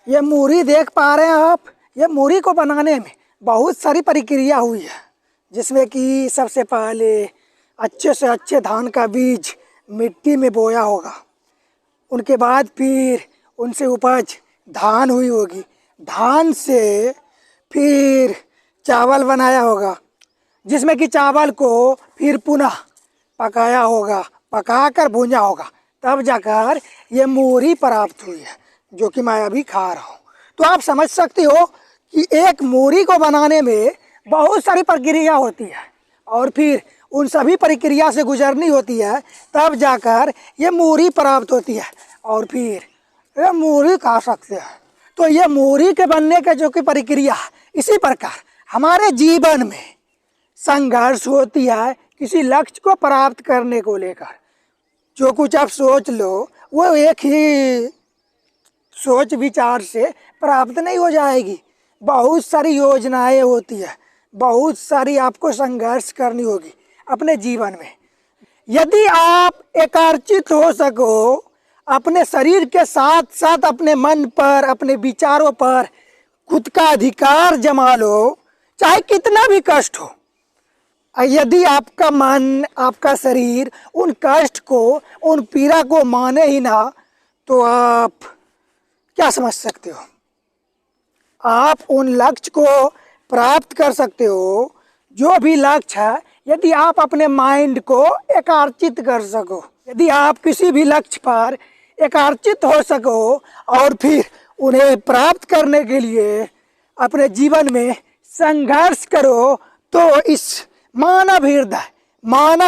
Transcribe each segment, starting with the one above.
ये मूरी देख पा रहे हैं आप। ये मूरी को बनाने में बहुत सारी प्रक्रिया हुई है, जिसमें कि सबसे पहले अच्छे से अच्छे धान का बीज मिट्टी में बोया होगा। उनके बाद फिर उनसे उपज धान हुई होगी। धान से फिर चावल बनाया होगा, जिसमें कि चावल को फिर पुनः पकाया होगा, पकाकर भूंजा होगा, तब जाकर ये मूरी प्राप्त हुई है, जो कि मैं अभी खा रहा हूँ। तो आप समझ सकते हो कि एक मूरी को बनाने में बहुत सारी प्रक्रिया होती है और फिर उन सभी प्रक्रिया से गुजरनी होती है, तब जाकर ये मूरी प्राप्त होती है और फिर ये मूरी खा सकते हैं। तो ये मूरी के बनने का जो कि प्रक्रिया, इसी प्रकार हमारे जीवन में संघर्ष होती है किसी लक्ष्य को प्राप्त करने को लेकर। जो कुछ आप सोच लो वो एक ही सोच विचार से प्राप्त नहीं हो जाएगी। बहुत सारी योजनाएं होती है, बहुत सारी आपको संघर्ष करनी होगी अपने जीवन में। यदि आप एकाग्रचित हो सको, अपने शरीर के साथ साथ अपने मन पर, अपने विचारों पर खुद का अधिकार जमा लो, चाहे कितना भी कष्ट हो। यदि आपका मन, आपका शरीर उन कष्ट को, उन पीड़ा को माने ही ना, तो आप क्या समझ सकते हो? आप उन लक्ष्य को प्राप्त कर सकते हो, जो भी लक्ष्य है। यदि आप अपने माइंड को एकाग्रचित कर सको, यदि आप किसी भी लक्ष्य पर एकाग्रचित हो सको और फिर उन्हें प्राप्त करने के लिए अपने जीवन में संघर्ष करो, तो इस मानव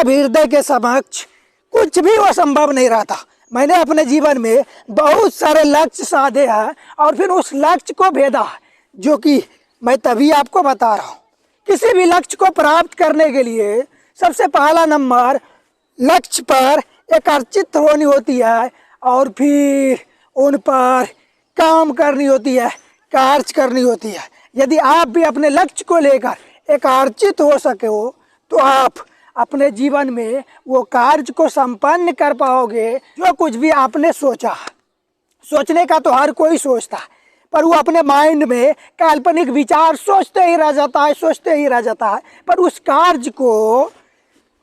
हृदय के समक्ष कुछ भी असंभव नहीं रहता। मैंने अपने जीवन में बहुत सारे लक्ष्य साधे हैं और फिर उस लक्ष्य को भेदा है, जो कि मैं तभी आपको बता रहा हूँ। किसी भी लक्ष्य को प्राप्त करने के लिए सबसे पहला नंबर लक्ष्य पर एकाग्रचित होनी होती है और फिर उन पर काम करनी होती है, कार्य करनी होती है। यदि आप भी अपने लक्ष्य को लेकर एकाग्रचित हो सके हो, तो आप अपने जीवन में वो कार्य को संपन्न कर पाओगे। जो कुछ भी आपने सोचा, सोचने का तो हर कोई सोचता है, पर वो अपने माइंड में काल्पनिक विचार सोचते ही रह जाता है, पर उस कार्य को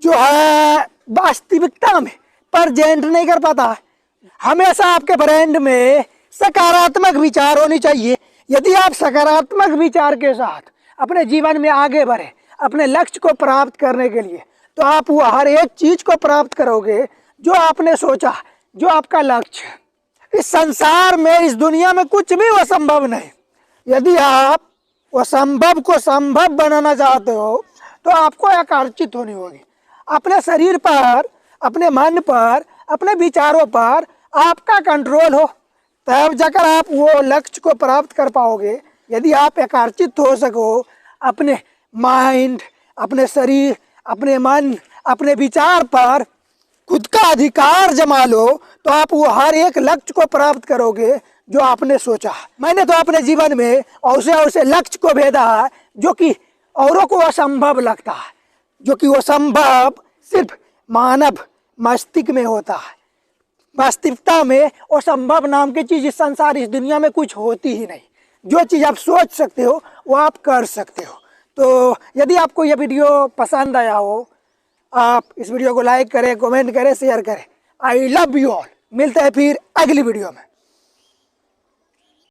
जो है वास्तविकता में प्रेजेंट नहीं कर पाता है। हमेशा आपके ब्रेन में सकारात्मक विचार होनी चाहिए। यदि आप सकारात्मक विचार के साथ अपने जीवन में आगे बढ़े, अपने लक्ष्य को प्राप्त करने के लिए, तो आप वो हर एक चीज को प्राप्त करोगे जो आपने सोचा, जो आपका लक्ष्य है। इस संसार में, इस दुनिया में कुछ भी असंभव नहीं। यदि आप असंभव को संभव बनाना चाहते हो, तो आपको एकाग्रचित होनी होगी। अपने शरीर पर, अपने मन पर, अपने विचारों पर आपका कंट्रोल हो, तब जाकर आप वो लक्ष्य को प्राप्त कर पाओगे। यदि आप एकाग्रचित हो सको, अपने माइंड, अपने शरीर, अपने मन, अपने विचार पर खुद का अधिकार जमा लो, तो आप वो हर एक लक्ष्य को प्राप्त करोगे जो आपने सोचा। मैंने तो अपने जीवन में ऐसे लक्ष्य को भेदा है जो कि औरों को असंभव लगता है, जो कि वो संभव सिर्फ मानव मस्तिष्क में होता है। वास्तविकता में असंभव नाम की चीज इस संसार, इस दुनिया में कुछ होती ही नहीं। जो चीज़ आप सोच सकते हो वो आप कर सकते हो। तो यदि आपको यह वीडियो पसंद आया हो, आप इस वीडियो को लाइक करें, कमेंट करें, शेयर करें। I love you all. मिलते हैं फिर अगली वीडियो में।